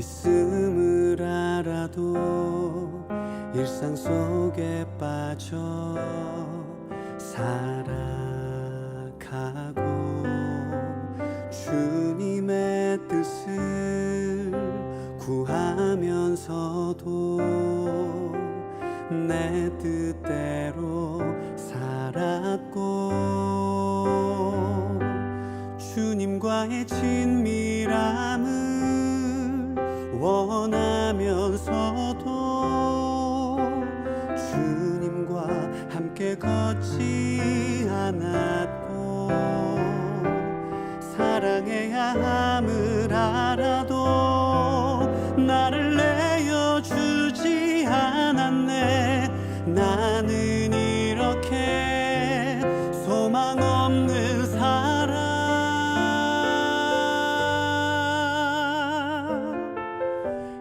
있음을 알아도 일상 속에 빠져 살아가고 주님의 뜻을 구하면서도 내 뜻대로 살았고 주님과의 친밀함을 원하면서도 주님과 함께 걷지 않았고 사랑해야 함을 알아도 나를 내어주지 않았네. 나는 이렇게 소망 없는 사람,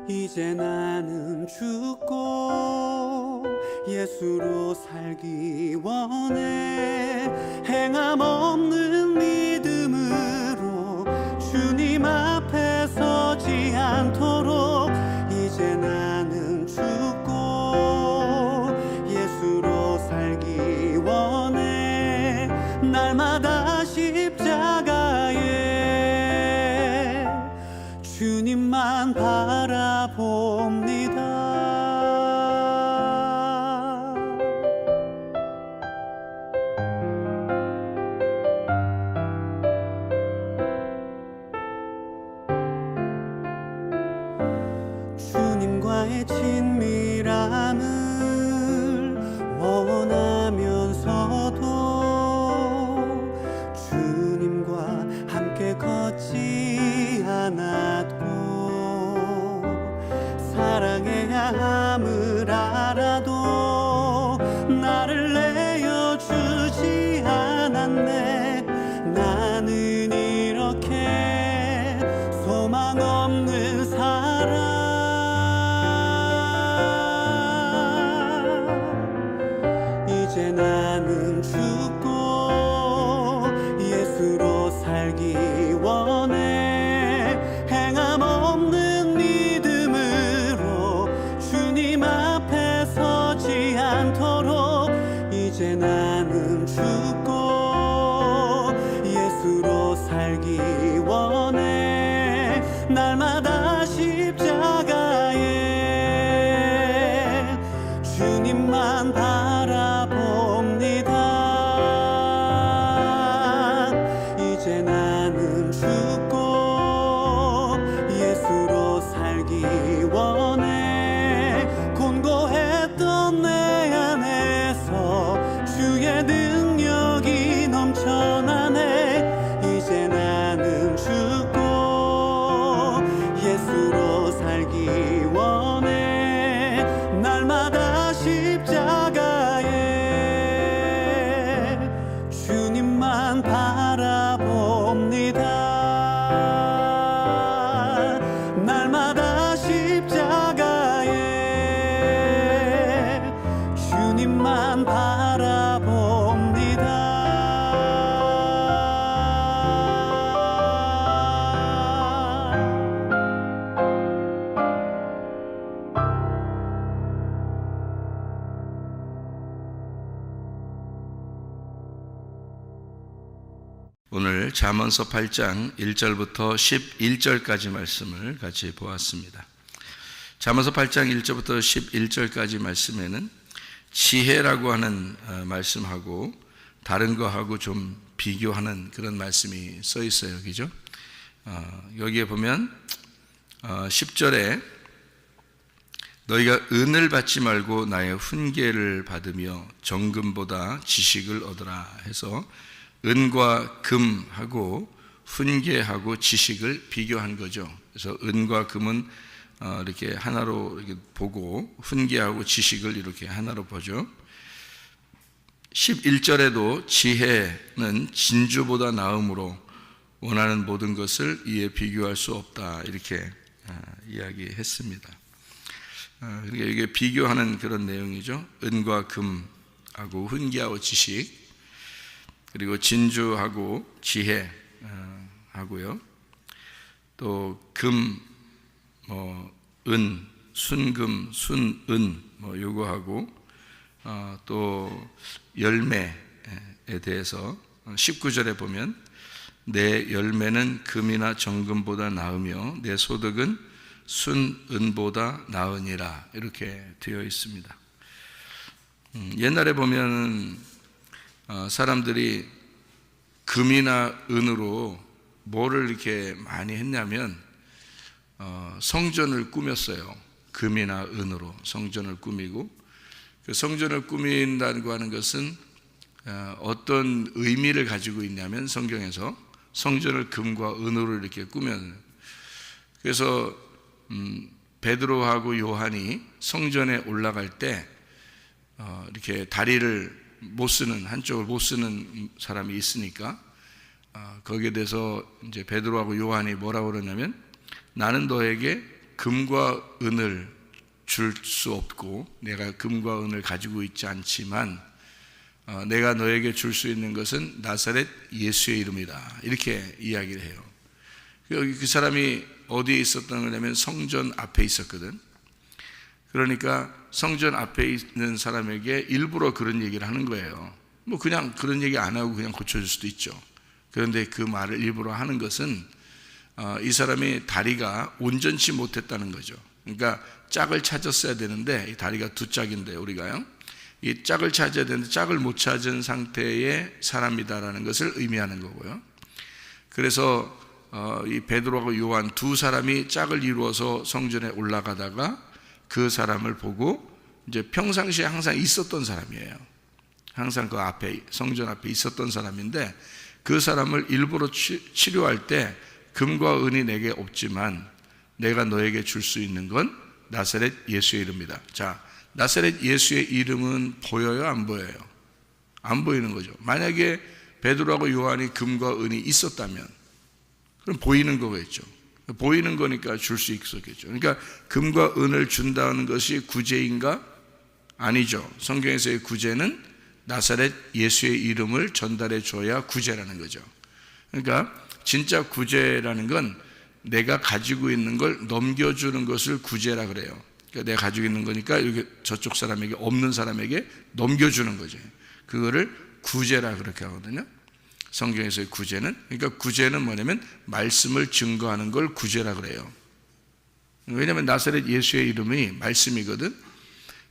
이제 나는 죽고 예수로 살기 원해. 행함 없는 믿음으로 주님 앞에 서지 않도록 이제 나는 죽고 예수로 살기 원해. 날마다 십자가에 주님만 바라봅니다. 주님과의 친밀함을 원하면서도 주님과 함께 걷지 않았고 사랑해야 함을 알아도 나를 내어주지 않았네. 나는 이렇게 소망 없는 사람, 이제 나는 죽고 예수로 살기 원해. 행함 없는 믿음으로 주님 앞에 서지 않도록 이제 나는 죽고 예수로 살기 원해. 날마다 십자가에 주님만 바라봅니다. 이제 나는 죽고 예수로 살기 원해. 곤고했던 내 안에서 주의 능력이 넘쳐나네. 이제 나는 죽고 예수로 살기 원해. 날마다 십자가에 주님만 바라봅니다. 날마다 십자가에 주님만 바라봅니다. 오늘 잠언서 8장 1절부터 11절까지 말씀을 같이 보았습니다. 잠언서 8장 1절부터 11절까지 말씀에는 지혜라고 하는 말씀하고 다른 거하고 좀 비교하는 그런 말씀이 써 있어요. 그죠? 여기에 보면 10절에 너희가 은을 받지 말고 나의 훈계를 받으며 정금보다 지식을 얻으라 해서 은과 금하고 훈계하고 지식을 비교한 거죠. 그래서 은과 금은 이렇게 하나로 이렇게 보고 훈계하고 지식을 이렇게 하나로 보죠. 11절에도 지혜는 진주보다 나음으로 원하는 모든 것을 이에 비교할 수 없다 이렇게 이야기했습니다. 그러니까 이게 비교하는 그런 내용이죠. 은과 금하고 훈계하고 지식, 그리고 진주하고 지혜 하고요. 또 은, 순금, 순은 요구하고 또 열매에 대해서 19절에 보면 내 열매는 금이나 정금보다 나으며 내 소득은 순은보다 나으니라 이렇게 되어 있습니다. 옛날에 보면 사람들이 금이나 은으로 뭐를 이렇게 많이 했냐면 성전을 꾸몄어요. 금이나 은으로 성전을 꾸미고, 그 성전을 꾸민다고 하는 것은 어떤 의미를 가지고 있냐면 성경에서 성전을 금과 은으로 이렇게 꾸며요. 그래서 베드로하고 요한이 성전에 올라갈 때 이렇게 다리를 못 쓰는, 한쪽을 못 쓰는 사람이 있으니까 거기에 대해서 이제 베드로하고 요한이 뭐라고 그러냐면 나는 너에게 금과 은을 줄 수 없고 내가 금과 은을 가지고 있지 않지만 내가 너에게 줄 수 있는 것은 나사렛 예수의 이름이다 이렇게 이야기를 해요. 그 사람이 어디에 있었던 거냐면 성전 앞에 있었거든. 그러니까 성전 앞에 있는 사람에게 일부러 그런 얘기를 하는 거예요. 뭐 그냥 그런 얘기 안 하고 그냥 고쳐줄 수도 있죠. 그런데 그 말을 일부러 하는 것은 이 사람이 다리가 온전치 못했다는 거죠. 그러니까 짝을 찾았어야 되는데 이 다리가 두 짝인데 우리가요, 이 짝을 찾아야 되는데 짝을 못 찾은 상태의 사람이다라는 것을 의미하는 거고요. 그래서 이 베드로하고 요한 두 사람이 짝을 이루어서 성전에 올라가다가 그 사람을 보고 이제 평상시에 항상 있었던 사람이에요. 항상 그 앞에 성전 앞에 있었던 사람인데 그 사람을 일부러 치료할 때 금과 은이 내게 없지만 내가 너에게 줄 수 있는 건 나사렛 예수의 이름이다. 자, 나사렛 예수의 이름은 보여요, 안 보여요? 안 보이는 거죠. 만약에 베드로하고 요한이 금과 은이 있었다면 그럼 보이는 거겠죠. 보이는 거니까 줄 수 있었겠죠. 그러니까 금과 은을 준다는 것이 구제인가? 아니죠. 성경에서의 구제는 나사렛 예수의 이름을 전달해 줘야 구제라는 거죠. 그러니까 진짜 구제라는 건 내가 가지고 있는 걸 넘겨주는 것을 구제라 그래요. 그러니까 내가 가지고 있는 거니까 이렇게 저쪽 사람에게, 없는 사람에게 넘겨주는 거죠. 그거를 구제라 그렇게 하거든요. 성경에서의 구제는, 그러니까 구제는 뭐냐면 말씀을 증거하는 걸 구제라 그래요. 왜냐하면 나사렛 예수의 이름이 말씀이거든.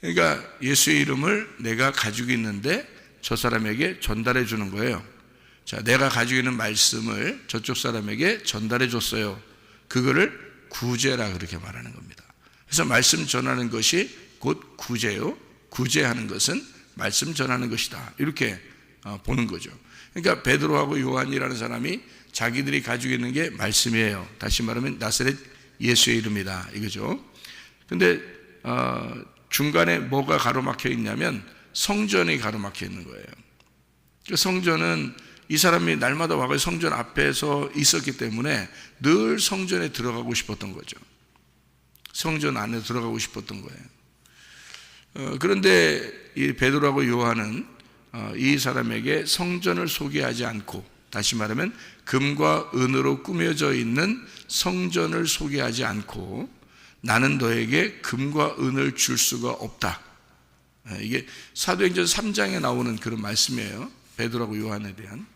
그러니까 예수의 이름을 내가 가지고 있는데 저 사람에게 전달해 주는 거예요. 자, 내가 가지고 있는 말씀을 저쪽 사람에게 전달해 줬어요. 그거를 구제라 그렇게 말하는 겁니다. 그래서 말씀 전하는 것이 곧 구제요. 구제하는 것은 말씀 전하는 것이다. 이렇게 보는 거죠. 그러니까 베드로하고 요한이라는 사람이 자기들이 가지고 있는 게 말씀이에요. 다시 말하면 나사렛 예수의 이름이다 이거죠. 근데 중간에 뭐가 가로막혀 있냐면 성전이 가로막혀 있는 거예요. 그 성전은 이 사람이 날마다 와서 성전 앞에서 있었기 때문에 늘 성전에 들어가고 싶었던 거죠. 성전 안에 들어가고 싶었던 거예요. 그런데 이 베드로하고 요한은 이 사람에게 성전을 소개하지 않고, 다시 말하면 금과 은으로 꾸며져 있는 성전을 소개하지 않고 나는 너에게 금과 은을 줄 수가 없다. 이게 사도행전 3장에 나오는 그런 말씀이에요. 베드로하고 요한에 대한.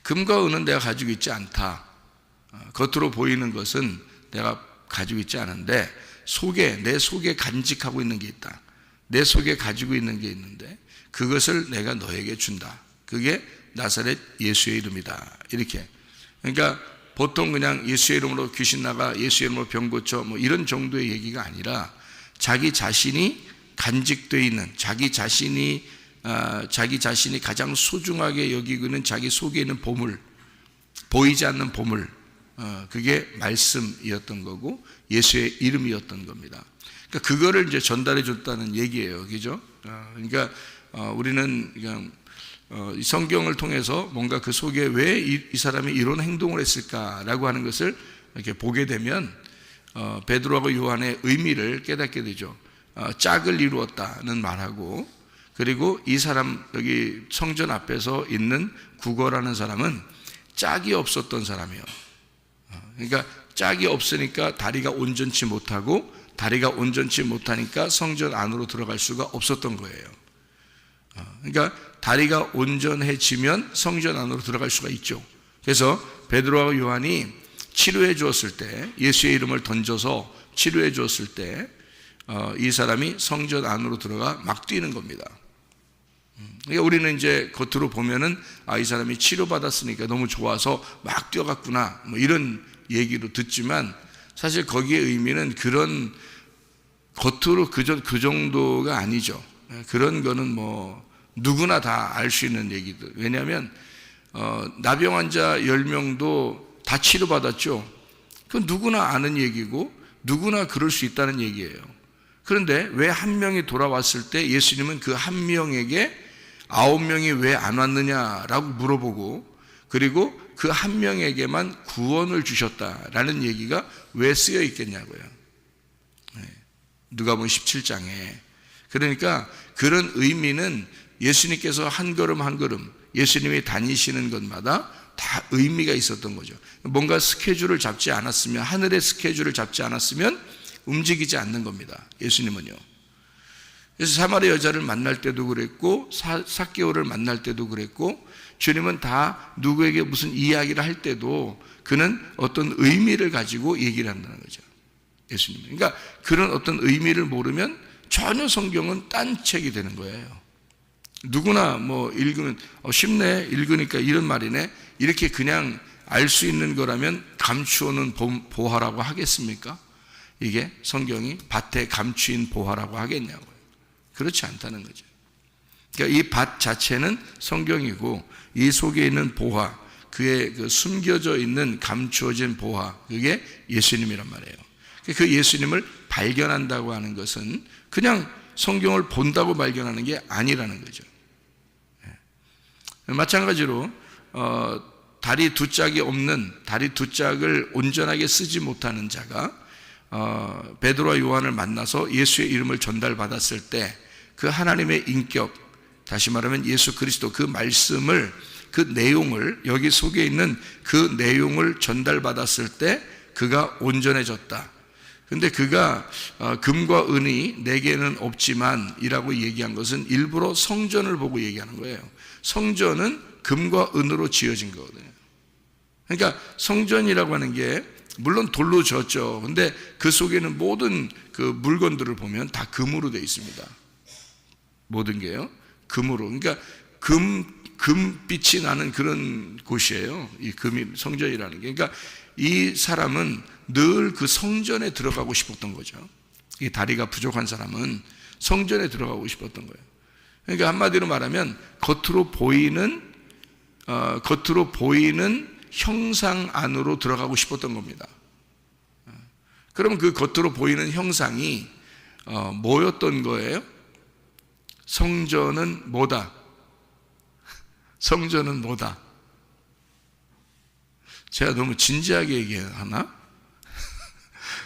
금과 은은 내가 가지고 있지 않다. 겉으로 보이는 것은 내가 가지고 있지 않은데 내 속에 간직하고 있는 게 있다. 내 속에 가지고 있는 게 있는데 그것을 내가 너에게 준다. 그게 나사렛 예수의 이름이다. 이렇게. 그러니까 보통 그냥 예수의 이름으로 귀신 나가, 예수의 이름으로 병 고쳐, 뭐 이런 정도의 얘기가 아니라 자기 자신이 간직되어 있는, 자기 자신이 가장 소중하게 여기고 있는 자기 속에 있는 보물, 보이지 않는 보물, 그게 말씀이었던 거고 예수의 이름이었던 겁니다. 그러니까 그거를 이제 전달해 줬다는 얘기예요. 그죠? 그러니까 우리는 그냥 이 성경을 통해서 뭔가 그 속에 왜 이 사람이 이런 행동을 했을까라고 하는 것을 이렇게 보게 되면 베드로하고 요한의 의미를 깨닫게 되죠. 짝을 이루었다는 말하고, 그리고 이 사람 여기 성전 앞에서 있는 구거라는 사람은 짝이 없었던 사람이에요. 그러니까 짝이 없으니까 다리가 온전치 못하고, 다리가 온전치 못하니까 성전 안으로 들어갈 수가 없었던 거예요. 그러니까 다리가 온전해지면 성전 안으로 들어갈 수가 있죠. 그래서 베드로와 요한이 치료해 주었을 때, 예수의 이름을 던져서 치료해 주었을 때 이 사람이 성전 안으로 들어가 막 뛰는 겁니다. 그러니까 우리는 이제 겉으로 보면은 이 사람이 치료받았으니까 너무 좋아서 막 뛰어갔구나, 뭐 이런 얘기로 듣지만, 사실 거기에 의미는 그런 겉으로 그 정도가 아니죠. 그런 거는 뭐 누구나 다 알 수 있는 얘기들. 왜냐하면 나병 환자 10명도 다 치료받았죠. 그건 누구나 아는 얘기고 누구나 그럴 수 있다는 얘기예요. 그런데 왜 한 명이 돌아왔을 때 예수님은 그 한 명에게 9명이 왜 안 왔느냐라고 물어보고, 그리고 그 한 명에게만 구원을 주셨다라는 얘기가 왜 쓰여 있겠냐고요. 누가복음 17장에. 그러니까 그런 의미는 예수님께서 한 걸음 한 걸음 예수님이 다니시는 것마다 다 의미가 있었던 거죠. 뭔가 스케줄을 잡지 않았으면, 하늘의 스케줄을 잡지 않았으면 움직이지 않는 겁니다, 예수님은요. 그래서 사마리아 여자를 만날 때도 그랬고, 삭개오를 만날 때도 그랬고, 주님은 다 누구에게 무슨 이야기를 할 때도 그는 어떤 의미를 가지고 얘기를 한다는 거죠, 예수님은. 그러니까 그런 어떤 의미를 모르면 전혀 성경은 딴 책이 되는 거예요. 누구나 뭐 읽으면 쉽네, 읽으니까 이런 말이네, 이렇게 그냥 알 수 있는 거라면 감추어는 보화라고 하겠습니까? 이게 성경이 밭에 감추인 보화라고 하겠냐고요. 그렇지 않다는 거죠. 그러니까 이 밭 자체는 성경이고, 이 속에 있는 보화, 그의 그 숨겨져 있는 감추어진 보화, 그게 예수님이란 말이에요. 그 예수님을 발견한다고 하는 것은 그냥 성경을 본다고 발견하는 게 아니라는 거죠. 마찬가지로 다리 두 짝이 없는, 다리 두 짝을 온전하게 쓰지 못하는 자가 베드로와 요한을 만나서 예수의 이름을 전달받았을 때 그 하나님의 인격, 다시 말하면 예수 그리스도 그 말씀을, 그 내용을, 여기 속에 있는 그 내용을 전달받았을 때 그가 온전해졌다. 근데 그가 금과 은이 내게는 없지만 이라고 얘기한 것은 일부러 성전을 보고 얘기하는 거예요. 성전은 금과 은으로 지어진 거거든요. 그러니까 성전이라고 하는 게 물론 돌로 졌죠. 근데 그 속에는 모든 그 물건들을 보면 다 금으로 되어 있습니다. 모든 게요, 금으로. 그러니까 금빛이 나는 그런 곳이에요, 이 금이, 성전이라는 게. 그러니까 이 사람은 늘 그 성전에 들어가고 싶었던 거죠. 이 다리가 부족한 사람은 성전에 들어가고 싶었던 거예요. 그러니까 한마디로 말하면 겉으로 보이는 형상 안으로 들어가고 싶었던 겁니다. 그럼 그 겉으로 보이는 형상이 뭐였던 거예요? 성전은 뭐다? 성전은 뭐다? 제가 너무 진지하게 얘기하나?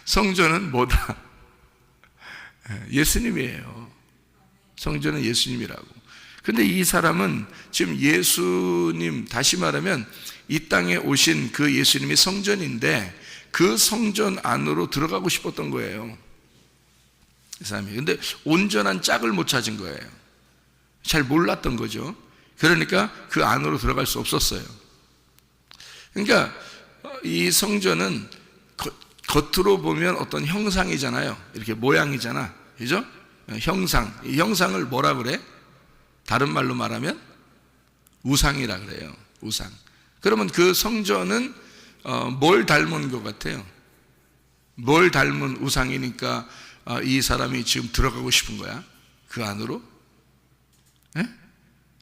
성전은 뭐다? 예수님이에요. 성전은 예수님이라고. 근데 이 사람은 지금 예수님, 다시 말하면 이 땅에 오신 그 예수님이 성전인데 그 성전 안으로 들어가고 싶었던 거예요, 이 사람이. 근데 온전한 짝을 못 찾은 거예요. 잘 몰랐던 거죠. 그러니까 그 안으로 들어갈 수 없었어요. 그러니까 이 성전은 겉으로 보면 어떤 형상이잖아요. 이렇게 모양이잖아, 그죠? 형상. 이 형상을 뭐라 그래? 다른 말로 말하면 우상이라 그래요, 우상. 그러면 그 성전은 뭘 닮은 것 같아요? 뭘 닮은 우상이니까 이 사람이 지금 들어가고 싶은 거야, 그 안으로? 에?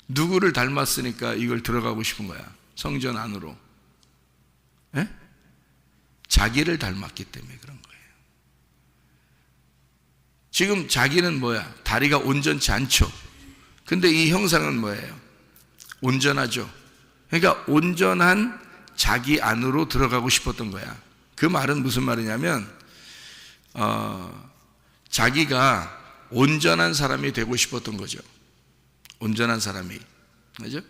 누구를 닮았으니까 이걸 들어가고 싶은 거야, 성전 안으로? 에? 자기를 닮았기 때문에 그런 거예요. 지금 자기는 뭐야? 다리가 온전치 않죠. 근데 이 형상은 뭐예요? 온전하죠. 그러니까 온전한 자기 안으로 들어가고 싶었던 거야. 그 말은 무슨 말이냐면 자기가 온전한 사람이 되고 싶었던 거죠. 온전한 사람이. 그죠?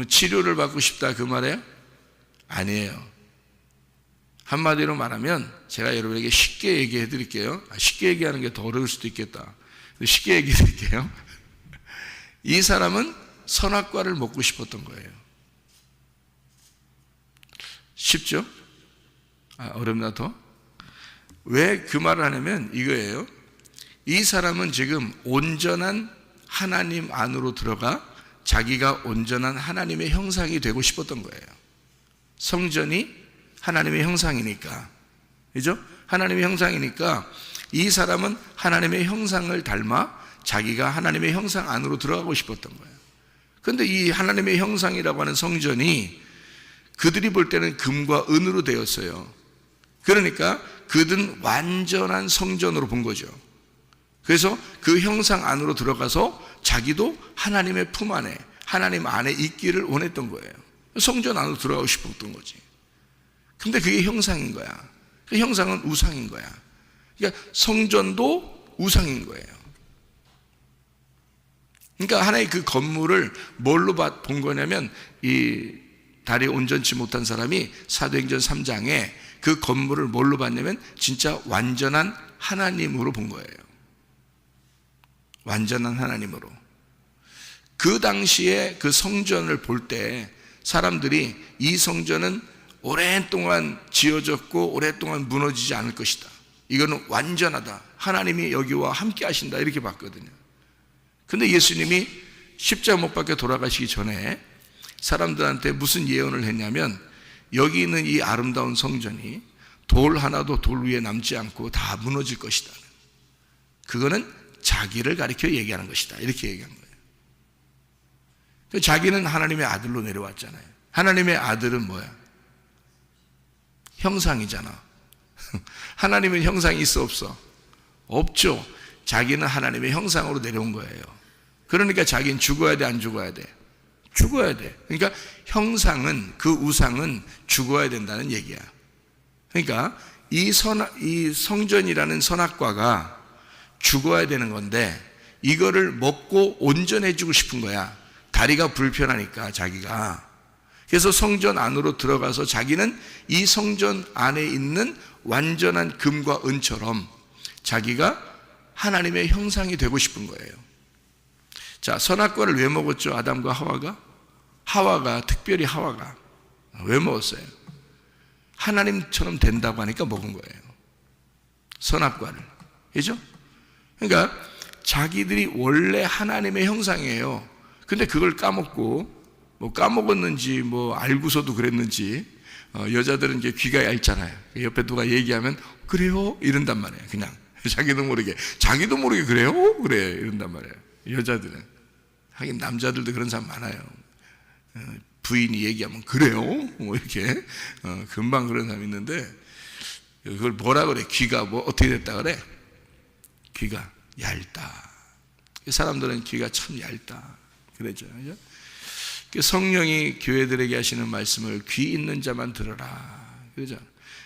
치료를 받고 싶다 그 말이에요? 아니에요. 한마디로 말하면 제가 여러분에게 쉽게 얘기해 드릴게요. 쉽게 얘기하는 게 더 어려울 수도 있겠다. 쉽게 얘기해 드릴게요. 이 사람은 선악과를 먹고 싶었던 거예요. 쉽죠? 어렵나 더? 왜 그 말을 하냐면 이거예요. 이 사람은 지금 온전한 하나님 안으로 들어가 자기가 온전한 하나님의 형상이 되고 싶었던 거예요. 성전이 하나님의 형상이니까, 그죠? 하나님의 형상이니까 이 사람은 하나님의 형상을 닮아 자기가 하나님의 형상 안으로 들어가고 싶었던 거예요. 그런데 이 하나님의 형상이라고 하는 성전이 그들이 볼 때는 금과 은으로 되었어요. 그러니까 그들은 완전한 성전으로 본 거죠. 그래서 그 형상 안으로 들어가서 자기도 하나님의 품 안에, 하나님 안에 있기를 원했던 거예요. 성전 안으로 들어가고 싶었던 거지. 근데 그게 형상인 거야. 그 형상은 우상인 거야. 그러니까 성전도 우상인 거예요. 그러니까 하나의 그 건물을 뭘로 본 거냐면, 이 다리 온전치 못한 사람이 사도행전 3장에 그 건물을 뭘로 봤냐면 진짜 완전한 하나님으로 본 거예요. 완전한 하나님으로. 그 당시에 그 성전을 볼 때 사람들이 이 성전은 오랫동안 지어졌고 오랫동안 무너지지 않을 것이다. 이거는 완전하다. 하나님이 여기와 함께 하신다. 이렇게 봤거든요. 근데 예수님이 십자가 못 박혀 돌아가시기 전에 사람들한테 무슨 예언을 했냐면, 여기 있는 이 아름다운 성전이 돌 하나도 돌 위에 남지 않고 다 무너질 것이다. 그거는 자기를 가리켜 얘기하는 것이다. 이렇게 얘기한 거예요. 자기는 하나님의 아들로 내려왔잖아요. 하나님의 아들은 뭐야? 형상이잖아. 하나님은 형상이 있어 없어? 없죠. 자기는 하나님의 형상으로 내려온 거예요. 그러니까 자기는 죽어야 돼, 안 죽어야 돼? 죽어야 돼. 그러니까 형상은, 그 우상은 죽어야 된다는 얘기야. 그러니까 이 성전이라는 선악과가 죽어야 되는 건데 이거를 먹고 온전해지고 싶은 거야. 다리가 불편하니까 자기가. 그래서 성전 안으로 들어가서 자기는 이 성전 안에 있는 완전한 금과 은처럼 자기가 하나님의 형상이 되고 싶은 거예요. 자, 선악과를 왜 먹었죠? 아담과 하와가 특별히 하와가 왜 먹었어요? 하나님처럼 된다고 하니까 먹은 거예요. 선악과를. 그죠? 그러니까 자기들이 원래 하나님의 형상이에요. 근데 그걸 까먹고, 뭐 까먹었는지 뭐 알고서도 그랬는지, 여자들은 이제 귀가 얇잖아요. 옆에 누가 얘기하면 그래요? 이런단 말이에요. 그냥 자기도 모르게 그래요? 그래 이런단 말이에요. 여자들은. 하긴 남자들도 그런 사람 많아요. 부인이 얘기하면 그래요? 뭐 이렇게 금방 그런 사람 있는데, 그걸 뭐라 그래? 귀가 뭐 어떻게 됐다 그래? 귀가 얇다. 사람들은 귀가 참 얇다 그러죠. 성령이 교회들에게 하시는 말씀을 귀 있는 자만 들어라. 그러죠.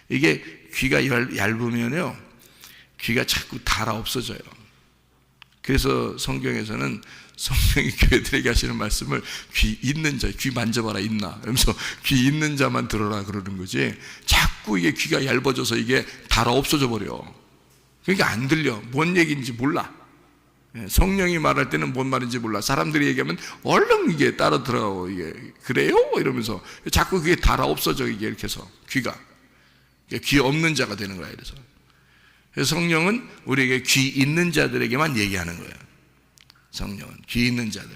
이게 귀가 얇으면요, 귀가 자꾸 닳아 없어져요. 그래서 성경에서는 성령이 교회들에게 하시는 말씀을 귀 있는 자, 귀 만져봐라 있나? 그러면서 귀 있는 자만 들어라 그러는 거지. 자꾸 이게 귀가 얇아져서 이게 닳아 없어져 버려. 그러니까 안 들려. 뭔 얘기인지 몰라. 성령이 말할 때는 뭔 말인지 몰라. 사람들이 얘기하면 얼른 이게 따라 들어가고, 이게 그래요? 이러면서 자꾸 그게 닳아 없어져. 이게 이렇게 해서 귀 없는 자가 되는 거야. 그래서 성령은 우리에게 귀 있는 자들에게만 얘기하는 거예요. 성령은 귀 있는 자들.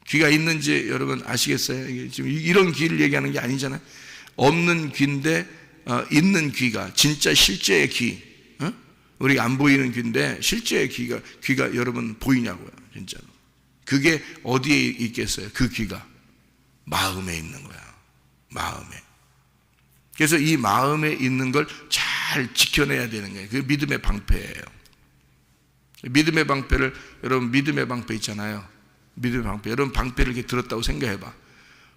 귀가 있는지 여러분 아시겠어요? 이게 지금 이런 귀를 얘기하는 게 아니잖아요. 없는 귀인데 있는 귀가, 진짜 실제의 귀. 우리가 안 보이는 귀인데 실제의 귀가 여러분 보이냐고요. 진짜로. 그게 어디에 있겠어요? 그 귀가 마음에 있는 거야. 마음에. 그래서 이 마음에 있는 걸 잘 지켜내야 되는 거예요. 그게 믿음의 방패예요. 믿음의 방패를, 여러분 믿음의 방패 있잖아요. 믿음의 방패. 여러분 방패를 이렇게 들었다고 생각해봐.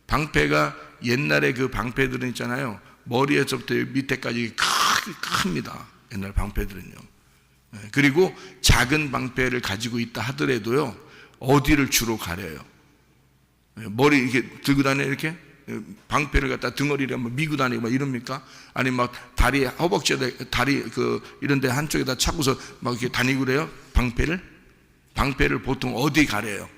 방패가 옛날에 그 방패들은 있잖아요. 머리에서부터 밑에까지 큽니다. 옛날 방패들은요. 그리고 작은 방패를 가지고 있다 하더라도요, 어디를 주로 가려요? 머리 이렇게 들고 다녀요, 이렇게? 방패를 갖다 등어리에 뭐 미고 다니고 막 이럽니까? 아니 막 다리 허벅지에 다리 이런데 한쪽에다 차고서 막 이렇게 다니고 그래요? 방패를 보통 어디 가려요?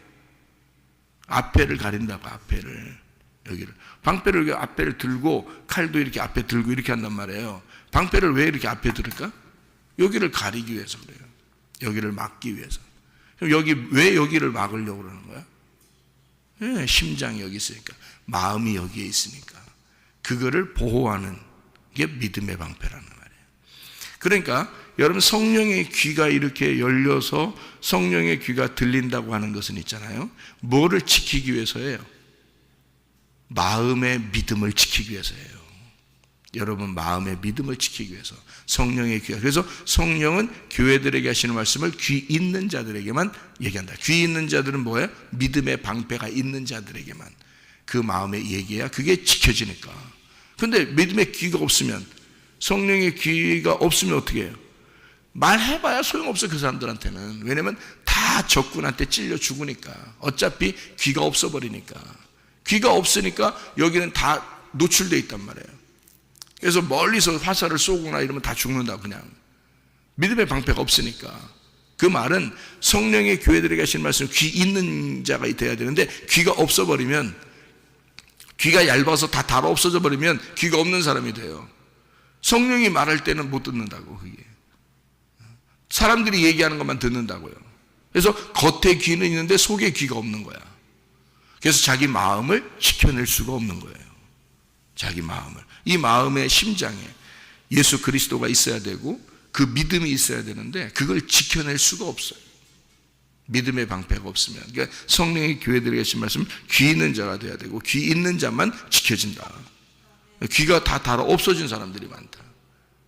앞에를 가린다고. 앞에를, 여기를. 방패를 이렇게 앞에를 들고 칼도 이렇게 앞에 들고 이렇게 한단 말이에요. 방패를 왜 이렇게 앞에 들을까? 여기를 가리기 위해서 그래요. 여기를 막기 위해서. 그럼 왜 여기를 막으려고 그러는 거야? 네, 심장이 여기 있으니까, 마음이 여기에 있으니까 그거를 보호하는 게 믿음의 방패라는 말이에요. 그러니까 여러분, 성령의 귀가 이렇게 열려서 성령의 귀가 들린다고 하는 것은 있잖아요. 뭐를 지키기 위해서예요? 마음의 믿음을 지키기 위해서예요. 여러분, 마음의 믿음을 지키기 위해서 성령의 귀가. 그래서 성령은 교회들에게 하시는 말씀을 귀 있는 자들에게만 얘기한다. 귀 있는 자들은 뭐예요? 믿음의 방패가 있는 자들에게만 그 마음의 얘기야. 그게 지켜지니까. 근데 믿음의 귀가 없으면, 성령의 귀가 없으면 어떻게 해요? 말해봐야 소용없어, 그 사람들한테는. 왜냐면 다 적군한테 찔려 죽으니까. 어차피 귀가 없어버리니까. 귀가 없으니까 여기는 다 노출되어 있단 말이에요. 그래서 멀리서 화살을 쏘거나 이러면 다 죽는다, 그냥. 믿음의 방패가 없으니까. 그 말은 성령의 교회들에게 하시는 말씀, 귀 있는 자가 돼야 되는데, 귀가 없어버리면, 귀가 얇아서 다 달아 없어져 버리면 귀가 없는 사람이 돼요. 성령이 말할 때는 못 듣는다고. 그게 사람들이 얘기하는 것만 듣는다고요. 그래서 겉에 귀는 있는데 속에 귀가 없는 거야. 그래서 자기 마음을 지켜낼 수가 없는 거예요. 자기 마음을. 이 마음의 심장에 예수 그리스도가 있어야 되고 그 믿음이 있어야 되는데 그걸 지켜낼 수가 없어요. 믿음의 방패가 없으면. 그러니까 성령의 교회들에게 하신 말씀, 귀 있는 자가 돼야 되고 귀 있는 자만 지켜진다. 귀가 다 달아 없어진 사람들이 많다.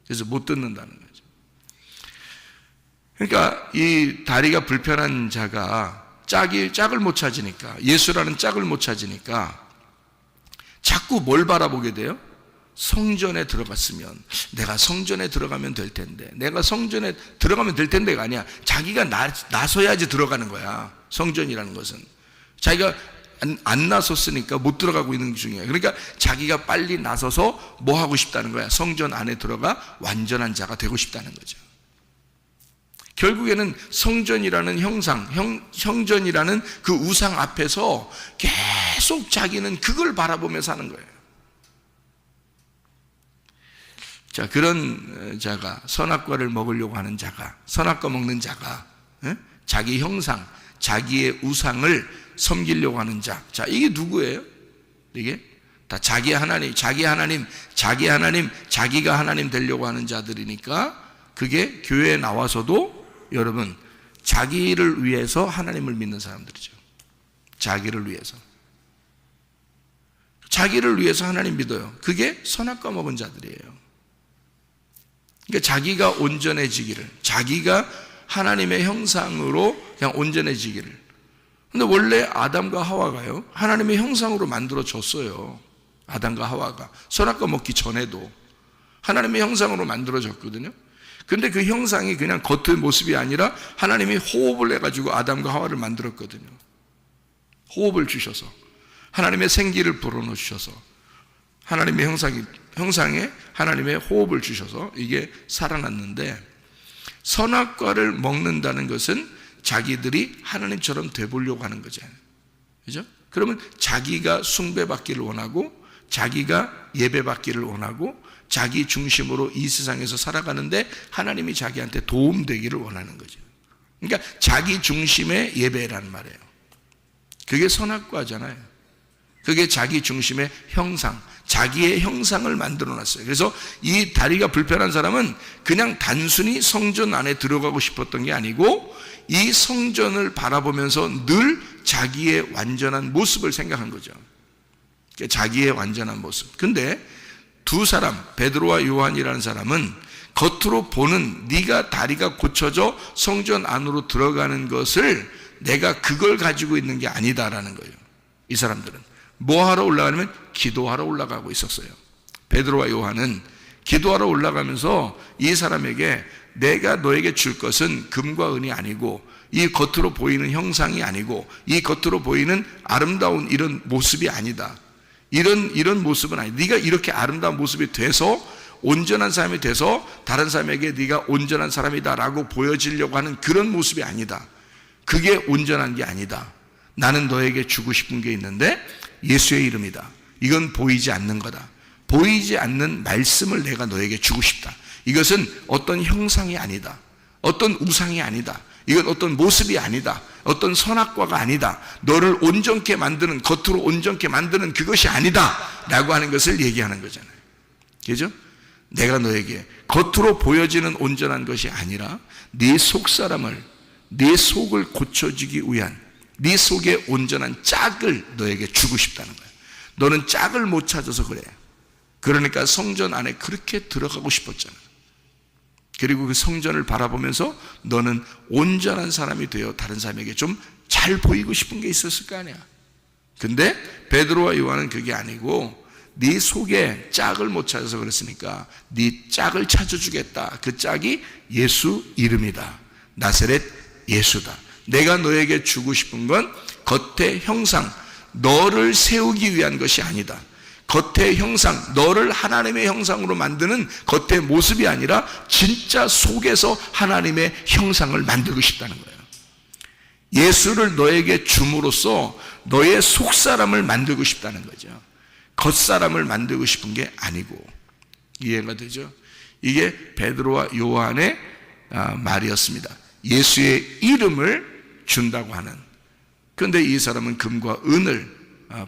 그래서 못 듣는다는 거죠. 그러니까 이 다리가 불편한 자가 짝을 못 찾으니까, 예수라는 짝을 못 찾으니까 자꾸 뭘 바라보게 돼요? 성전에 들어갔으면, 내가 성전에 들어가면 될 텐데, 내가 성전에 들어가면 될 텐데가 아니야. 자기가 나서야지 들어가는 거야. 성전이라는 것은 자기가 안 나섰으니까 못 들어가고 있는 중이에요. 그러니까 자기가 빨리 나서서 뭐 하고 싶다는 거야? 성전 안에 들어가 완전한 자가 되고 싶다는 거죠. 결국에는 성전이라는 형전이라는 그 우상 앞에서 계속 자기는 그걸 바라보며 사는 거예요. 자, 그런 자가, 선악과를 먹으려고 하는 자가, 선악과 먹는 자가, 자기 형상, 자기의 우상을 섬기려고 하는 자. 자, 이게 누구예요? 이게 다 자기 하나님, 자기가 하나님 되려고 하는 자들이니까, 그게 교회에 나와서도 여러분, 자기를 위해서 하나님을 믿는 사람들이죠. 자기를 위해서 하나님 믿어요. 그게 선악과 먹은 자들이에요. 그러니까 자기가 온전해지기를, 자기가 하나님의 형상으로 그냥 온전해지기를. 근데 원래 아담과 하와가요, 하나님의 형상으로 만들어졌어요. 아담과 하와가 선악과 먹기 전에도 하나님의 형상으로 만들어졌거든요. 근데 그 형상이 그냥 겉의 모습이 아니라 하나님이 호흡을 해가지고 아담과 하와를 만들었거든요. 호흡을 주셔서, 하나님의 생기를 불어넣으셔서, 하나님의 형상에 하나님의 호흡을 주셔서 이게 살아났는데, 선악과를 먹는다는 것은 자기들이 하나님처럼 되보려고 하는 거잖아요. 그죠? 그러면 자기가 숭배받기를 원하고, 자기가 예배받기를 원하고, 자기 중심으로 이 세상에서 살아가는데 하나님이 자기한테 도움되기를 원하는 거죠. 그러니까 자기 중심의 예배라는 말이에요. 그게 선악과잖아요. 그게 자기 중심의 형상, 자기의 형상을 만들어놨어요. 그래서 이 다리가 불편한 사람은 그냥 단순히 성전 안에 들어가고 싶었던 게 아니고, 이 성전을 바라보면서 늘 자기의 완전한 모습을 생각한 거죠. 자기의 완전한 모습. 근데 두 사람, 베드로와 요한이라는 사람은 겉으로 보는 네가 다리가 고쳐져 성전 안으로 들어가는 것을, 내가 그걸 가지고 있는 게 아니다라는 거예요. 이 사람들은 뭐 하러 올라가냐면 기도하러 올라가고 있었어요. 베드로와 요한은 기도하러 올라가면서 이 사람에게, 내가 너에게 줄 것은 금과 은이 아니고, 이 겉으로 보이는 형상이 아니고, 이 겉으로 보이는 아름다운 이런 모습이 아니다. 이런 모습은 아니다. 네가 이렇게 아름다운 모습이 돼서 온전한 사람이 돼서 다른 사람에게 네가 온전한 사람이다라고 보여지려고 하는 그런 모습이 아니다. 그게 온전한 게 아니다. 나는 너에게 주고 싶은 게 있는데 예수의 이름이다. 이건 보이지 않는 거다. 보이지 않는 말씀을 내가 너에게 주고 싶다. 이것은 어떤 형상이 아니다. 어떤 우상이 아니다. 이건 어떤 모습이 아니다. 어떤 선악과가 아니다. 너를 온전케 만드는, 겉으로 온전케 만드는 그것이 아니다 라고 하는 것을 얘기하는 거잖아요. 그죠? 내가 너에게 겉으로 보여지는 온전한 것이 아니라 네 속사람을, 네 속을 고쳐주기 위한 네 속에 온전한 짝을 너에게 주고 싶다는 거야. 너는 짝을 못 찾아서 그래. 그러니까 성전 안에 그렇게 들어가고 싶었잖아. 그리고 그 성전을 바라보면서 너는 온전한 사람이 되어 다른 사람에게 좀 잘 보이고 싶은 게 있었을 거 아니야. 근데 베드로와 요한은 그게 아니고 네 속에 짝을 못 찾아서 그랬으니까 네 짝을 찾아주겠다. 그 짝이 예수 이름이다. 나사렛 예수다. 내가 너에게 주고 싶은 건 겉의 형상, 너를 세우기 위한 것이 아니다. 겉의 형상, 너를 하나님의 형상으로 만드는 겉의 모습이 아니라 진짜 속에서 하나님의 형상을 만들고 싶다는 거예요. 예수를 너에게 줌으로써 너의 속사람을 만들고 싶다는 거죠. 겉사람을 만들고 싶은 게 아니고. 이해가 되죠? 이게 베드로와 요한의 말이었습니다. 예수의 이름을 준다고 하는. 그런데 이 사람은 금과 은을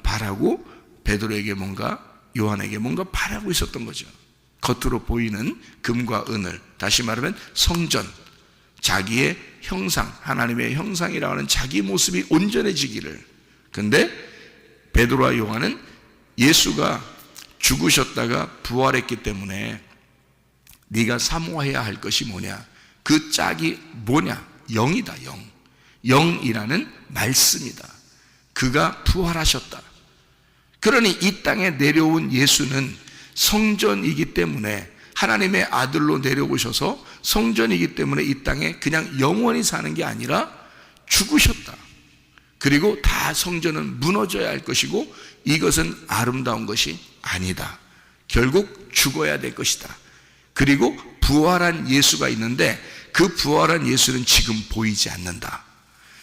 바라고 베드로에게 뭔가, 요한에게 뭔가 바라고 있었던 거죠. 겉으로 보이는 금과 은을, 다시 말하면 성전, 자기의 형상, 하나님의 형상이라고 하는 자기 모습이 온전해지기를. 근데 베드로와 요한은 예수가 죽으셨다가 부활했기 때문에 네가 사모해야 할 것이 뭐냐? 그 짝이 뭐냐? 영이다. 영. 영이라는 말씀이다. 그가 부활하셨다. 그러니 이 땅에 내려온 예수는 성전이기 때문에, 하나님의 아들로 내려오셔서 성전이기 때문에 이 땅에 그냥 영원히 사는 게 아니라 죽으셨다. 그리고 다 성전은 무너져야 할 것이고 이것은 아름다운 것이 아니다. 결국 죽어야 될 것이다. 그리고 부활한 예수가 있는데 그 부활한 예수는 지금 보이지 않는다.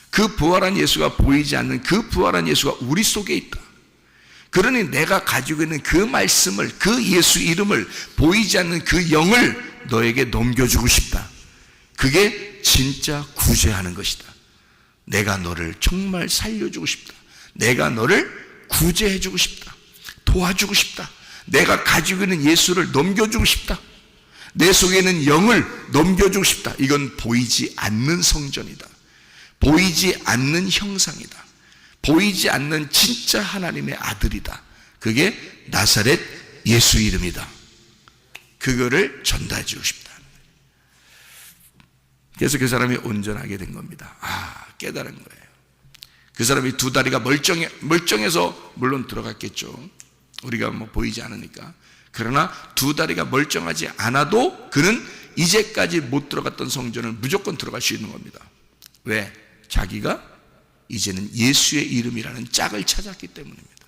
그 부활한 예수가 보이지 않는 그 부활한 예수가 우리 속에 있다. 그러니 내가 가지고 있는 그 말씀을, 그 예수 이름을, 보이지 않는 그 영을 너에게 넘겨주고 싶다. 그게 진짜 구제하는 것이다. 내가 너를 정말 살려주고 싶다. 내가 너를 구제해주고 싶다. 도와주고 싶다. 내가 가지고 있는 예수를 넘겨주고 싶다. 내 속에 있는 영을 넘겨주고 싶다. 이건 보이지 않는 성전이다. 보이지 않는 형상이다. 보이지 않는 진짜 하나님의 아들이다. 그게 나사렛 예수 이름이다. 그거를 전달해 주고 싶다. 그래서 그 사람이 온전하게 된 겁니다. 깨달은 거예요. 그 사람이 두 다리가 멀쩡해서 물론 들어갔겠죠. 우리가 뭐 보이지 않으니까. 그러나 두 다리가 멀쩡하지 않아도 그는 이제까지 못 들어갔던 성전을 무조건 들어갈 수 있는 겁니다. 왜? 자기가 이제는 예수의 이름이라는 짝을 찾았기 때문입니다.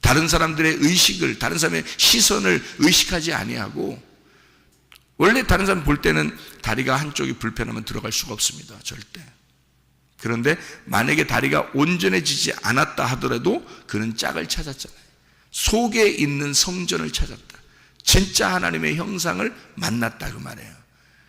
다른 사람들의 의식을, 다른 사람의 시선을 의식하지 아니하고, 원래 다른 사람 볼 때는 다리가 한쪽이 불편하면 들어갈 수가 없습니다. 절대. 그런데 만약에 다리가 온전해지지 않았다 하더라도 그는 짝을 찾았잖아요. 속에 있는 성전을 찾았다. 진짜 하나님의 형상을 만났다 그 말이에요.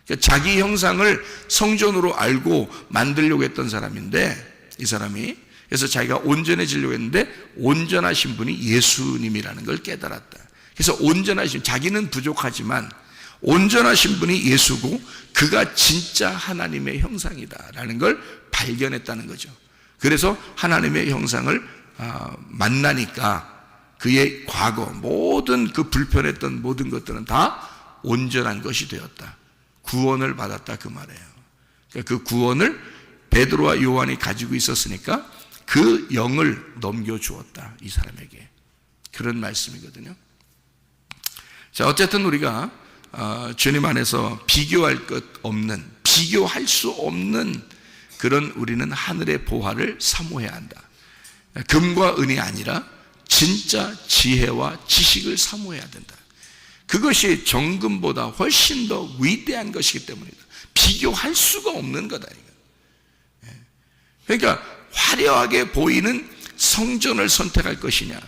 그러니까 자기 형상을 성전으로 알고 만들려고 했던 사람인데, 이 사람이 그래서 자기가 온전해지려고 했는데 온전하신 분이 예수님이라는 걸 깨달았다. 그래서 온전하신, 자기는 부족하지만 온전하신 분이 예수고 그가 진짜 하나님의 형상이다라는 걸 발견했다는 거죠. 그래서 하나님의 형상을 만나니까 그의 과거 모든 그 불편했던 모든 것들은 다 온전한 것이 되었다. 구원을 받았다 그 말이에요. 그러니까 그 구원을 베드로와 요한이 가지고 있었으니까 그 영을 넘겨주었다. 이 사람에게. 그런 말씀이거든요. 자, 어쨌든 우리가 주님 안에서 비교할 것 없는, 비교할 수 없는 그런 우리는 하늘의 보화를 사모해야 한다. 금과 은이 아니라 진짜 지혜와 지식을 사모해야 된다. 그것이 정금보다 훨씬 더 위대한 것이기 때문이다. 비교할 수가 없는 거다. 그러니까 화려하게 보이는 성전을 선택할 것이냐,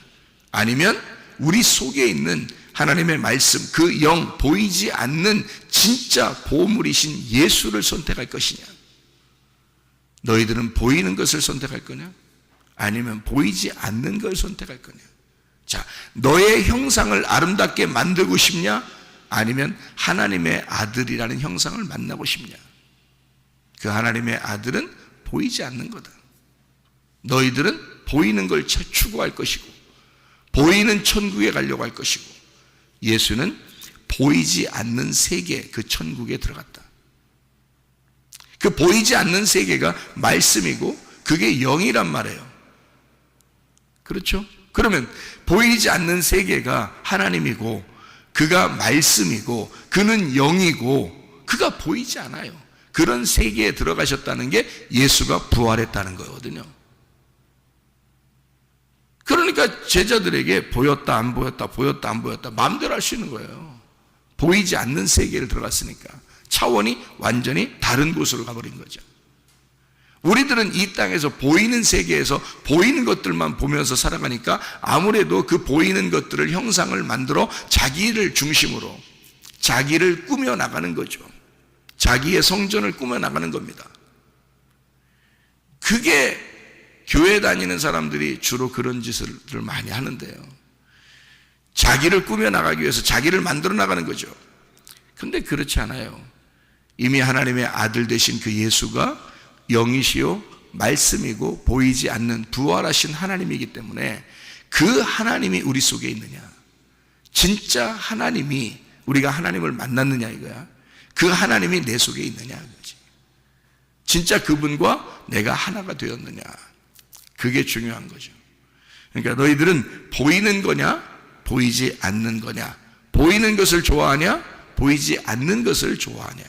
아니면 우리 속에 있는 하나님의 말씀, 그 영, 보이지 않는 진짜 보물이신 예수를 선택할 것이냐. 너희들은 보이는 것을 선택할 거냐, 아니면 보이지 않는 걸 선택할 거냐. 자, 너의 형상을 아름답게 만들고 싶냐, 아니면 하나님의 아들이라는 형상을 만나고 싶냐. 그 하나님의 아들은 보이지 않는 거다. 너희들은 보이는 걸 추구할 것이고, 보이는 천국에 가려고 할 것이고, 예수는 보이지 않는 세계, 그 천국에 들어갔다. 그 보이지 않는 세계가 말씀이고 그게 영이란 말이에요. 그렇죠? 그러면 보이지 않는 세계가 하나님이고 그가 말씀이고 그는 영이고 그가 보이지 않아요. 그런 세계에 들어가셨다는 게 예수가 부활했다는 거거든요. 그러니까 제자들에게 보였다 안 보였다, 보였다 안 보였다 마음대로 할 수 있는 거예요. 보이지 않는 세계를 들어갔으니까 차원이 완전히 다른 곳으로 가버린 거죠. 우리들은 이 땅에서 보이는 세계에서 보이는 것들만 보면서 살아가니까 아무래도 그 보이는 것들을 형상을 만들어 자기를 중심으로 자기를 꾸며 나가는 거죠. 자기의 성전을 꾸며 나가는 겁니다. 그게 교회 다니는 사람들이 주로 그런 짓을 많이 하는데요. 자기를 꾸며 나가기 위해서 자기를 만들어 나가는 거죠. 그런데 그렇지 않아요. 이미 하나님의 아들 되신 그 예수가 영이시요 말씀이고 보이지 않는 부활하신 하나님이기 때문에 그 하나님이 우리 속에 있느냐, 진짜 하나님이 우리가 하나님을 만났느냐 이거야. 그 하나님이 내 속에 있느냐 이거지. 진짜 그분과 내가 하나가 되었느냐, 그게 중요한 거죠. 그러니까 너희들은 보이는 거냐 보이지 않는 거냐, 보이는 것을 좋아하냐 보이지 않는 것을 좋아하냐,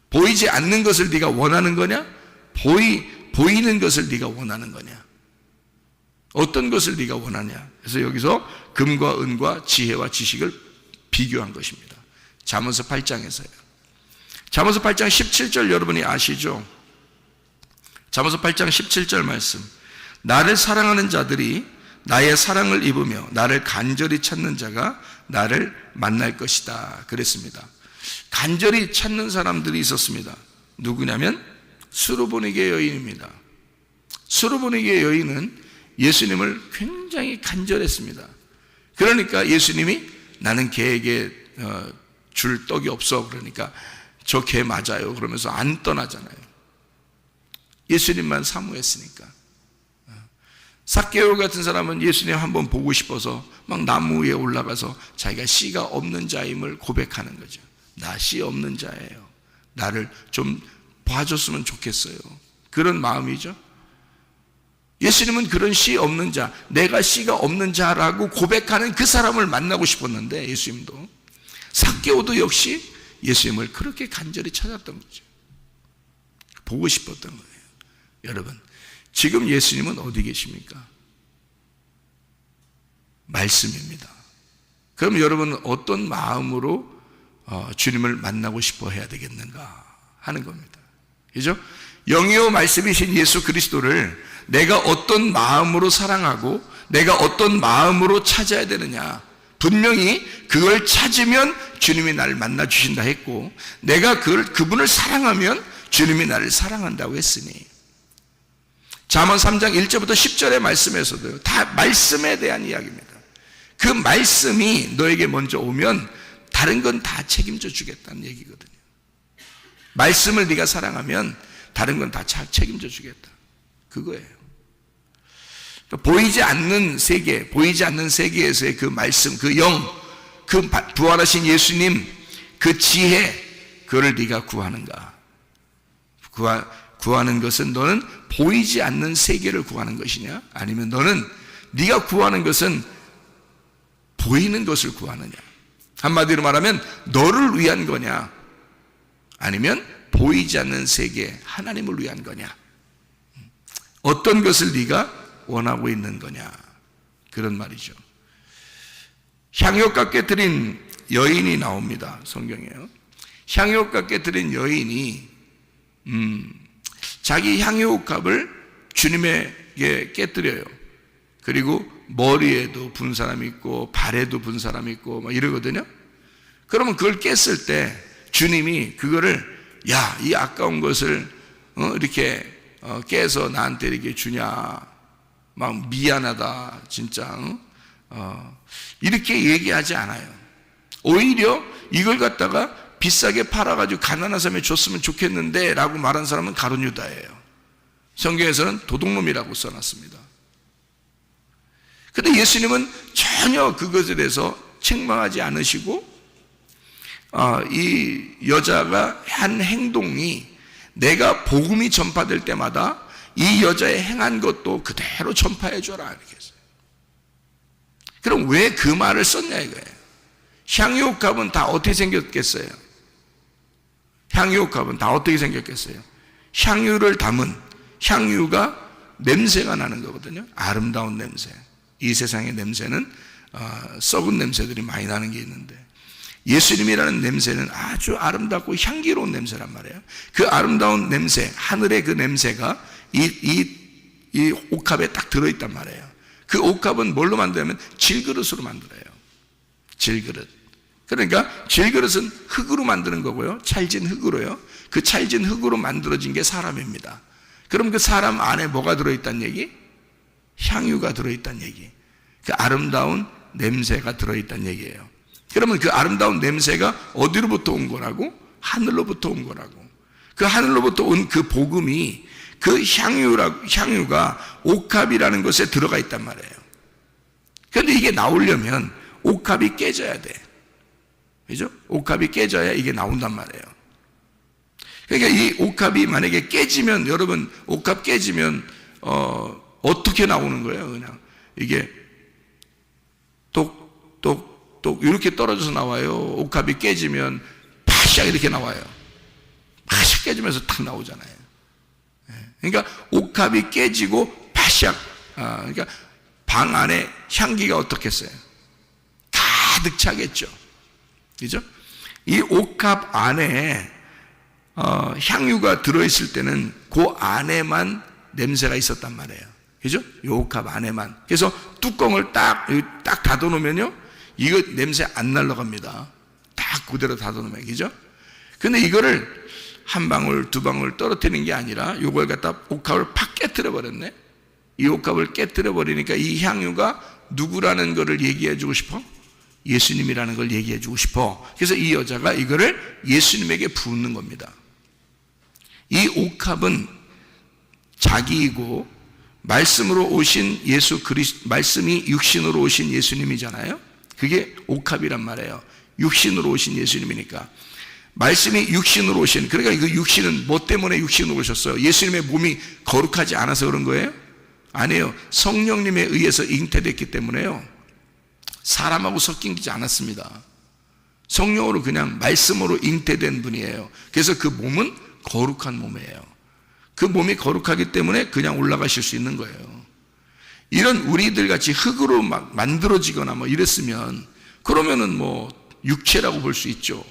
보이지 않는 것을 네가 원하는 거냐, 보이는 것을 네가 원하는 거냐, 어떤 것을 네가 원하냐. 그래서 여기서 금과 은과 지혜와 지식을 비교한 것입니다. 잠언서 8장에서요. 잠언서 8장 17절 여러분이 아시죠? 잠언서 8장 17절 말씀. 나를 사랑하는 자들이 나의 사랑을 입으며 나를 간절히 찾는 자가 나를 만날 것이다 그랬습니다. 간절히 찾는 사람들이 있었습니다. 누구냐면 수르보니게 여인입니다. 수르보니게 여인은 예수님을 굉장히 간절했습니다. 그러니까 예수님이 나는 개에게 줄 떡이 없어, 그러니까 저 개 맞아요 그러면서 안 떠나잖아요. 예수님만 사모했으니까. 삭개오 같은 사람은 예수님 한번 보고 싶어서 막 나무 위에 올라가서 자기가 씨가 없는 자임을 고백하는 거죠. 나 씨 없는 자예요. 나를 좀 봐줬으면 좋겠어요. 그런 마음이죠. 예수님은 그런 씨 없는 자, 내가 씨가 없는 자라고 고백하는 그 사람을 만나고 싶었는데, 예수님도 삭개오도 역시 예수님을 그렇게 간절히 찾았던 거죠. 보고 싶었던 거예요. 여러분, 지금 예수님은 어디 계십니까? 말씀입니다. 그럼 여러분은 어떤 마음으로 주님을 만나고 싶어 해야 되겠는가 하는 겁니다. 그죠? 영이요 말씀이신 예수 그리스도를 내가 어떤 마음으로 사랑하고 내가 어떤 마음으로 찾아야 되느냐. 분명히 그걸 찾으면 주님이 나를 만나 주신다 했고, 내가 그분을 사랑하면 주님이 나를 사랑한다고 했으니, 잠언 3장 1절부터 10절의 말씀에서도요, 다 말씀에 대한 이야기입니다. 그 말씀이 너에게 먼저 오면 다른 건 다 책임져 주겠다는 얘기거든요. 말씀을 네가 사랑하면 다른 건 다 책임져 주겠다, 그거예요. 그러니까 보이지 않는 세계, 보이지 않는 세계에서의 그 말씀, 그 영, 그 부활하신 예수님, 그 지혜, 그걸 네가 구하는가? 구하는 것은 너는 보이지 않는 세계를 구하는 것이냐, 아니면 너는 네가 구하는 것은 보이는 것을 구하느냐. 한마디로 말하면 너를 위한 거냐, 아니면 보이지 않는 세계 하나님을 위한 거냐. 어떤 것을 네가 원하고 있는 거냐, 그런 말이죠. 향유옥합 깨뜨린 여인이 나옵니다. 성경에요. 향유옥합 깨뜨린 여인이 자기 향유옥합을 주님에게 깨뜨려요. 그리고 머리에도 분 사람이 있고 발에도 분 사람이 있고 막 이러거든요. 그러면 그걸 깼을 때 주님이 그거를 야, 이 아까운 것을 이렇게 깨서 나한테 이렇게 주냐, 막 미안하다 진짜, 이렇게 얘기하지 않아요. 오히려 이걸 갖다가 비싸게 팔아가지고 가난한 사람에 줬으면 좋겠는데 라고 말한 사람은 가룟 유다예요. 성경에서는 도둑놈이라고 써놨습니다. 그런데 예수님은 전혀 그것에 대해서 책망하지 않으시고 이 여자가 한 행동이 내가 복음이 전파될 때마다 이 여자의 행한 것도 그대로 전파해 줘라 이렇게 했어요. 그럼 왜 그 말을 썼냐 이거예요. 향유옥합은 다 어떻게 생겼겠어요? 향유옥합은 다 어떻게 생겼겠어요? 향유를 담은, 향유가 냄새가 나는 거거든요. 아름다운 냄새. 이 세상의 냄새는 썩은 냄새들이 많이 나는 게 있는데 예수님이라는 냄새는 아주 아름답고 향기로운 냄새란 말이에요. 그 아름다운 냄새, 하늘의 그 냄새가 이 옥합에 딱 들어있단 말이에요. 그 옥합은 뭘로 만드냐면 질그릇으로 만들어요. 질그릇. 그러니까 질그릇은 흙으로 만드는 거고요. 찰진 흙으로요. 그 찰진 흙으로 만들어진 게 사람입니다. 그럼 그 사람 안에 뭐가 들어있다는 얘기? 향유가 들어있다는 얘기. 그 아름다운 냄새가 들어있다는 얘기예요. 그러면 그 아름다운 냄새가 어디로부터 온 거라고? 하늘로부터 온 거라고. 그 하늘로부터 온 그 복음이 그 향유가 옥합이라는 것에 들어가 있단 말이에요. 그런데 이게 나오려면 옥합이 깨져야 돼. 그죠? 옥합이 깨져야 이게 나온단 말이에요. 그러니까 이 옥합이 만약에 깨지면, 여러분, 옥합 깨지면, 어떻게 나오는 거예요? 그냥 이게 똑 이렇게 떨어져서 나와요. 옥합이 깨지면 파샥 이렇게 나와요. 파샥 깨지면서 탁 나오잖아요. 그러니까 옥합이 깨지고 파샥, 그러니까 방 안에 향기가 어떻겠어요? 가득 차겠죠. 그죠? 이 옥합 안에 향유가 들어있을 때는 그 안에만 냄새가 있었단 말이에요. 그죠? 이 옥합 안에만. 그래서 뚜껑을 딱 닫아놓으면요, 이거 냄새 안 날라갑니다. 딱 그대로 닫아놓으면. 그죠? 근데 이거를 한 방울, 두 방울 떨어뜨리는 게 아니라 이걸 갖다 옥합을 팍 깨뜨려 버렸네. 이 옥합을 깨뜨려 버리니까 이 향유가 누구라는 거를 얘기해 주고 싶어? 예수님이라는 걸 얘기해 주고 싶어. 그래서 이 여자가 이거를 예수님에게 붓는 겁니다. 이 옥합은 자기이고 말씀으로 오신 예수 그리스도, 말씀이 육신으로 오신 예수님이잖아요. 그게 옥합이란 말이에요. 육신으로 오신 예수님이니까. 말씀이 육신으로 오신, 그러니까 그 육신은 뭐 때문에 육신으로 오셨어요? 예수님의 몸이 거룩하지 않아서 그런 거예요? 아니에요. 성령님에 의해서 잉태됐기 때문에요. 사람하고 섞이지 않았습니다. 성령으로 그냥 말씀으로 잉태된 분이에요. 그래서 그 몸은 거룩한 몸이에요. 그 몸이 거룩하기 때문에 그냥 올라가실 수 있는 거예요. 이런 우리들 같이 흙으로 막 만들어지거나 뭐 이랬으면 그러면은 뭐 육체라고 볼 수 있죠.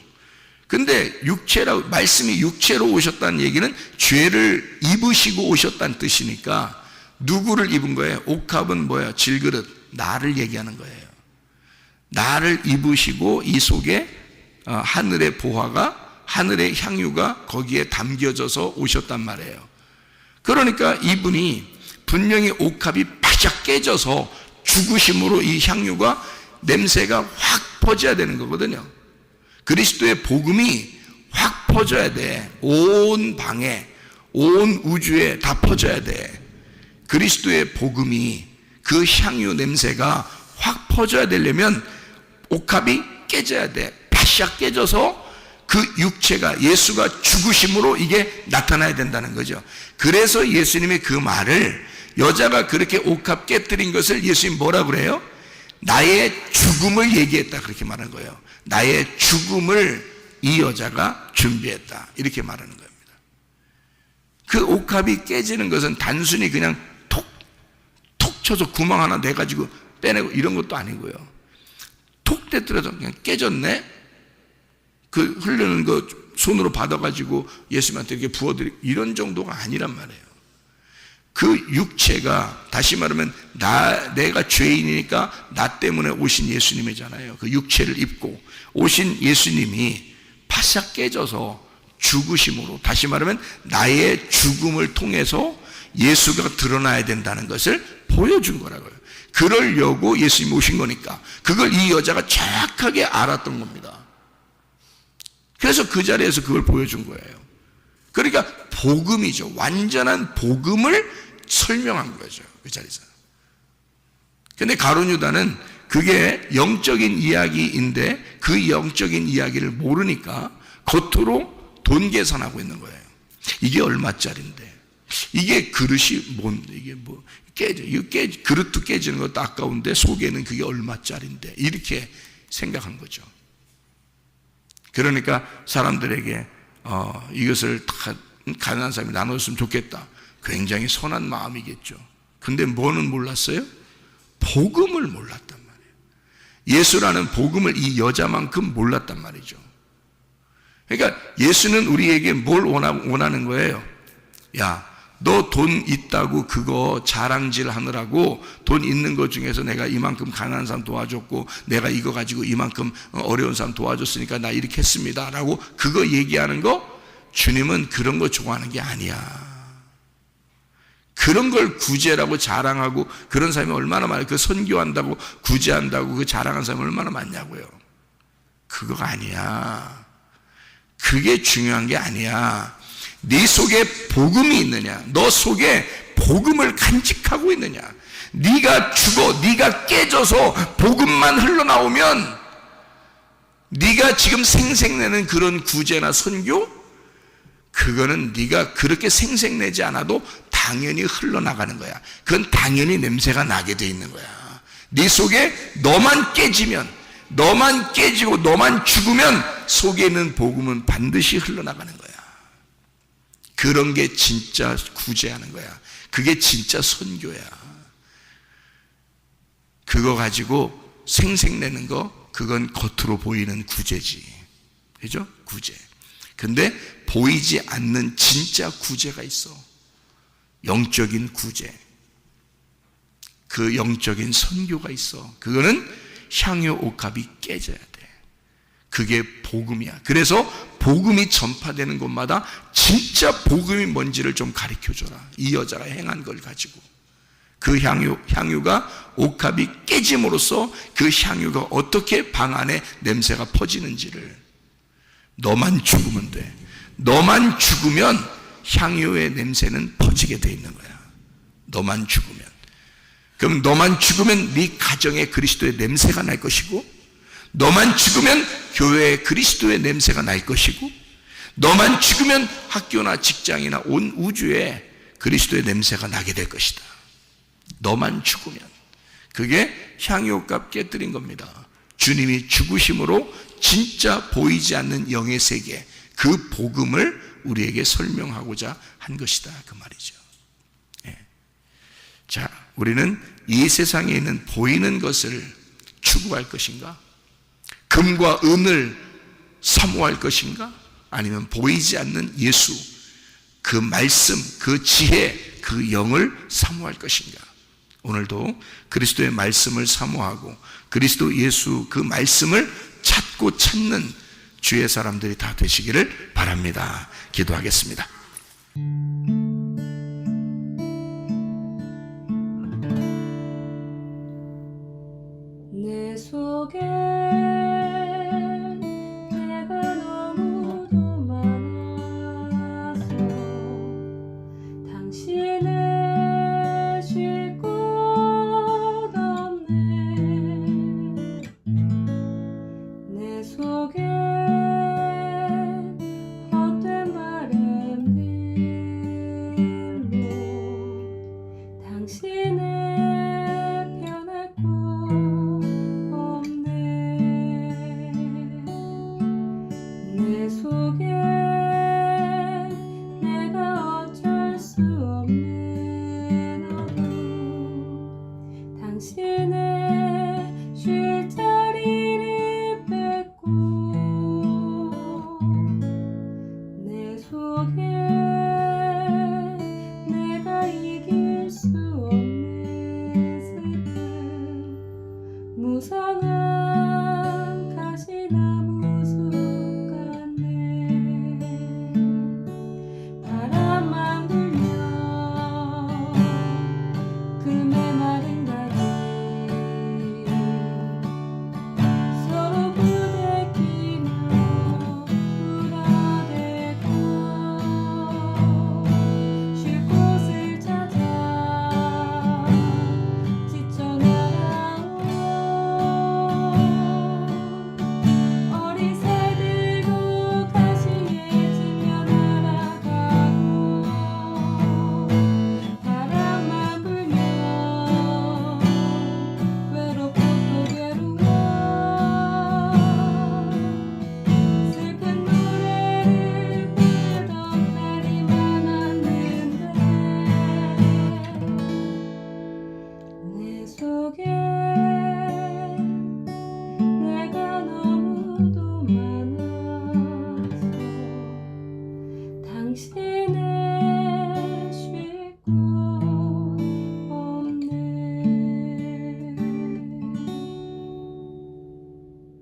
근데 육체라고, 말씀이 육체로 오셨다는 얘기는 죄를 입으시고 오셨다는 뜻이니까 누구를 입은 거예요? 옥합은 뭐야? 질그릇, 나를 얘기하는 거예요. 나를 입으시고 이 속에 하늘의 보화가, 하늘의 향유가 거기에 담겨져서 오셨단 말이에요. 그러니까 이분이 분명히 옥합이 바짝 깨져서 죽으심으로 이 향유가, 냄새가 확 퍼져야 되는 거거든요. 그리스도의 복음이 확 퍼져야 돼. 온 방에, 온 우주에 다 퍼져야 돼. 그리스도의 복음이, 그 향유 냄새가 확 퍼져야 되려면 옥합이 깨져야 돼. 바싹 깨져서 그 육체가, 예수가 죽으심으로 이게 나타나야 된다는 거죠. 그래서 예수님이 그 말을, 여자가 그렇게 옥합 깨뜨린 것을 예수님 뭐라 그래요? 나의 죽음을 얘기했다, 그렇게 말하는 거예요. 나의 죽음을 이 여자가 준비했다, 이렇게 말하는 겁니다. 그 옥합이 깨지는 것은 단순히 그냥 톡 쳐서 구멍 하나 내가지고 빼내고 이런 것도 아니고요. 톡 떼뜨려서 그냥 깨졌네? 그 흐르는 거 손으로 받아가지고 예수님한테 이렇게 부어드리고 이런 정도가 아니란 말이에요. 그 육체가 다시 말하면 내가 죄인이니까 나 때문에 오신 예수님이잖아요. 그 육체를 입고 오신 예수님이 바싹 깨져서 죽으심으로, 다시 말하면 나의 죽음을 통해서 예수가 드러나야 된다는 것을 보여준 거라고요. 그러려고 예수님이 오신 거니까 그걸 이 여자가 정확하게 알았던 겁니다. 그래서 그 자리에서 그걸 보여준 거예요. 그러니까 복음이죠. 완전한 복음을 설명한 거죠. 그 자리에서. 근데 가룟 유다는 그게 영적인 이야기인데 그 영적인 이야기를 모르니까 겉으로 돈 계산하고 있는 거예요. 이게 얼마짜린데? 이게 그릇이 이게 뭐 그릇도 깨지는 것도 아까운데 속에는 그게 얼마짜린데? 이렇게 생각한 거죠. 그러니까 사람들에게 이것을 다 가난한 사람이 나눴으면 좋겠다. 굉장히 선한 마음이겠죠. 근데 뭐는 몰랐어요? 복음을 몰랐단 말이에요. 예수라는 복음을 이 여자만큼 몰랐단 말이죠. 그러니까 예수는 우리에게 뭘 원하는 거예요? 야, 너 돈 있다고 그거 자랑질 하느라고 돈 있는 것 중에서 내가 이만큼 가난한 사람 도와줬고 내가 이거 가지고 이만큼 어려운 사람 도와줬으니까 나 이렇게 했습니다 라고 그거 얘기하는 거, 주님은 그런 거 좋아하는 게 아니야. 그런 걸 구제라고 자랑하고 그런 사람이 얼마나 많아요. 그 선교한다고 구제한다고 그 자랑하는 사람이 얼마나 많냐고요. 그거가 아니야. 그게 중요한 게 아니야. 네 속에 복음이 있느냐, 너 속에 복음을 간직하고 있느냐. 네가 죽어, 네가 깨져서 복음만 흘러나오면 네가 지금 생색내는 그런 구제나 선교, 그거는 네가 그렇게 생색내지 않아도 당연히 흘러나가는 거야. 그건 당연히 냄새가 나게 돼 있는 거야. 네 속에 너만 깨지면, 너만 깨지고 너만 죽으면 속에 있는 복음은 반드시 흘러나가는 거야. 그런 게 진짜 구제하는 거야. 그게 진짜 선교야. 그거 가지고 생색내는 거, 그건 겉으로 보이는 구제지. 그죠? 구제. 근데 보이지 않는 진짜 구제가 있어. 영적인 구제. 그 영적인 선교가 있어. 그거는 향유 옥합이 깨져야 돼. 그게 복음이야. 그래서 복음이 전파되는 곳마다 진짜 복음이 뭔지를 좀 가르쳐줘라. 이 여자가 행한 걸 가지고. 그 향유가 옥합이 깨짐으로써 그 향유가 어떻게 방 안에 냄새가 퍼지는지를. 너만 죽으면 돼. 너만 죽으면 향유의 냄새는 퍼지게 돼 있는 거야. 너만 죽으면. 그럼 너만 죽으면 네 가정에 그리스도의 냄새가 날 것이고, 너만 죽으면 교회에 그리스도의 냄새가 날 것이고, 너만 죽으면 학교나 직장이나 온 우주에 그리스도의 냄새가 나게 될 것이다. 너만 죽으면. 그게 향유옥합 깨뜨린 겁니다. 주님이 죽으심으로 진짜 보이지 않는 영의 세계, 그 복음을 우리에게 설명하고자 한 것이다, 그 말이죠. 예. 자, 우리는 이 세상에 있는 보이는 것을 추구할 것인가? 금과 은을 사모할 것인가? 아니면 보이지 않는 예수, 그 말씀, 그 지혜, 그 영을 사모할 것인가? 오늘도 그리스도의 말씀을 사모하고 그리스도 예수 그 말씀을 찾고 찾는 주의 사람들이 다 되시기를 바랍니다. 기도하겠습니다. 내 속에